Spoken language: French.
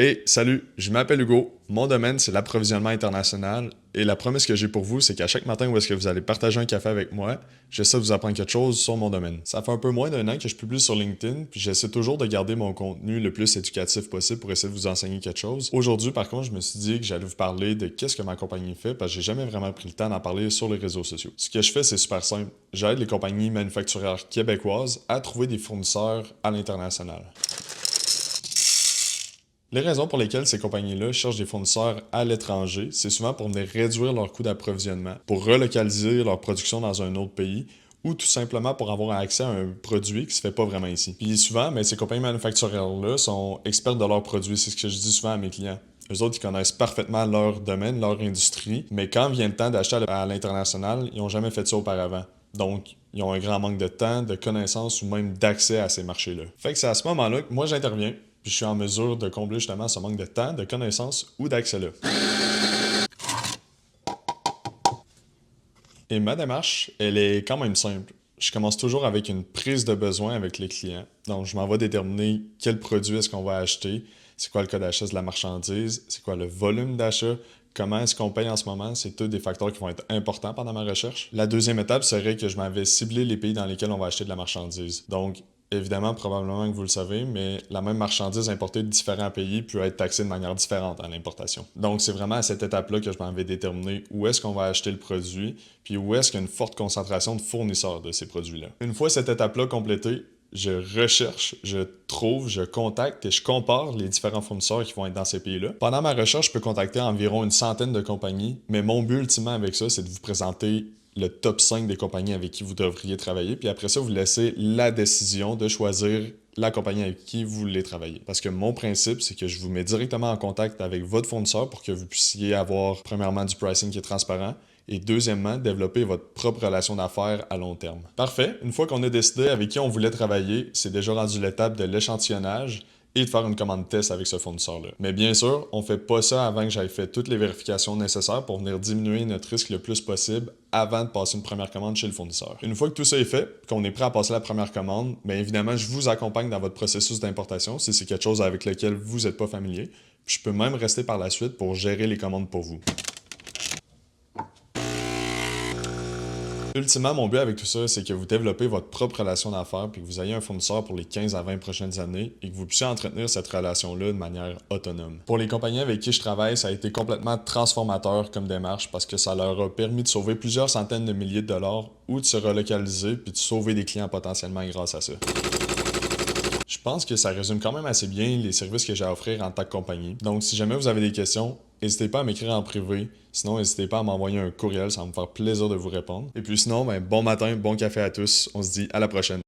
Hey, salut, je m'appelle Hugo. Mon domaine, c'est l'approvisionnement international. Et la promesse que j'ai pour vous, c'est qu'à chaque matin où est-ce que vous allez partager un café avec moi, j'essaie de vous apprendre quelque chose sur mon domaine. Ça fait un peu moins d'un an que je publie sur LinkedIn, puis j'essaie toujours de garder mon contenu le plus éducatif possible pour essayer de vous enseigner quelque chose. Aujourd'hui, par contre, je me suis dit que j'allais vous parler de qu'est-ce que ma compagnie fait, parce que j'ai jamais vraiment pris le temps d'en parler sur les réseaux sociaux. Ce que je fais, c'est super simple. J'aide les compagnies manufacturières québécoises à trouver des fournisseurs à l'international. Les raisons pour lesquelles ces compagnies-là cherchent des fournisseurs à l'étranger, c'est souvent pour venir réduire leurs coûts d'approvisionnement, pour relocaliser leur production dans un autre pays, ou tout simplement pour avoir accès à un produit qui se fait pas vraiment ici. Puis souvent, ces compagnies manufacturières-là sont expertes de leurs produits, c'est ce que je dis souvent à mes clients. Eux autres, ils connaissent parfaitement leur domaine, leur industrie, mais quand vient le temps d'acheter à l'international, ils n'ont jamais fait ça auparavant. Donc, ils ont un grand manque de temps, de connaissances ou même d'accès à ces marchés-là. Fait que c'est à ce moment-là que moi j'interviens, puis je suis en mesure de combler justement ce manque de temps, de connaissances ou d'accès-là. Et ma démarche, elle est quand même simple. Je commence toujours avec une prise de besoin avec les clients. Donc, je m'en vais déterminer quel produit est-ce qu'on va acheter, c'est quoi le cas d'achat de la marchandise, c'est quoi le volume d'achat, comment est-ce qu'on paye en ce moment, c'est tous des facteurs qui vont être importants pendant ma recherche. La deuxième étape serait que je m'avais ciblé les pays dans lesquels on va acheter de la marchandise. Donc, évidemment, probablement que vous le savez, mais la même marchandise importée de différents pays peut être taxée de manière différente à l'importation. Donc, c'est vraiment à cette étape-là que je m'en vais déterminer où est-ce qu'on va acheter le produit, puis où est-ce qu'il y a une forte concentration de fournisseurs de ces produits-là. Une fois cette étape-là complétée, je recherche, je trouve, je contacte et je compare les différents fournisseurs qui vont être dans ces pays-là. Pendant ma recherche, je peux contacter environ une centaine de compagnies, mais mon but ultimement avec ça, c'est de vous présenter le top 5 des compagnies avec qui vous devriez travailler, puis après ça, vous laissez la décision de choisir la compagnie avec qui vous voulez travailler. Parce que mon principe, c'est que je vous mets directement en contact avec votre fournisseur pour que vous puissiez avoir, premièrement, du pricing qui est transparent, et deuxièmement, développer votre propre relation d'affaires à long terme. Parfait. Une fois qu'on a décidé avec qui on voulait travailler, c'est déjà rendu l'étape de l'échantillonnage et de faire une commande test avec ce fournisseur-là. Mais bien sûr, on ne fait pas ça avant que j'aille fait toutes les vérifications nécessaires pour venir diminuer notre risque le plus possible avant de passer une première commande chez le fournisseur. Une fois que tout ça est fait, qu'on est prêt à passer la première commande, bien évidemment, je vous accompagne dans votre processus d'importation si c'est quelque chose avec lequel vous n'êtes pas familier. Puis je peux même rester par la suite pour gérer les commandes pour vous. Ultimement, mon but avec tout ça, c'est que vous développez votre propre relation d'affaires puis que vous ayez un fournisseur pour les 15 à 20 prochaines années et que vous puissiez entretenir cette relation-là de manière autonome. Pour les compagnies avec qui je travaille, ça a été complètement transformateur comme démarche parce que ça leur a permis de sauver plusieurs centaines de milliers de dollars ou de se relocaliser puis de sauver des clients potentiellement grâce à ça. Je pense que ça résume quand même assez bien les services que j'ai à offrir en tant que compagnie. Donc, si jamais vous avez des questions, n'hésitez pas à m'écrire en privé. Sinon, n'hésitez pas à m'envoyer un courriel, ça va me faire plaisir de vous répondre. Et puis sinon, bon matin, bon café à tous. On se dit à la prochaine.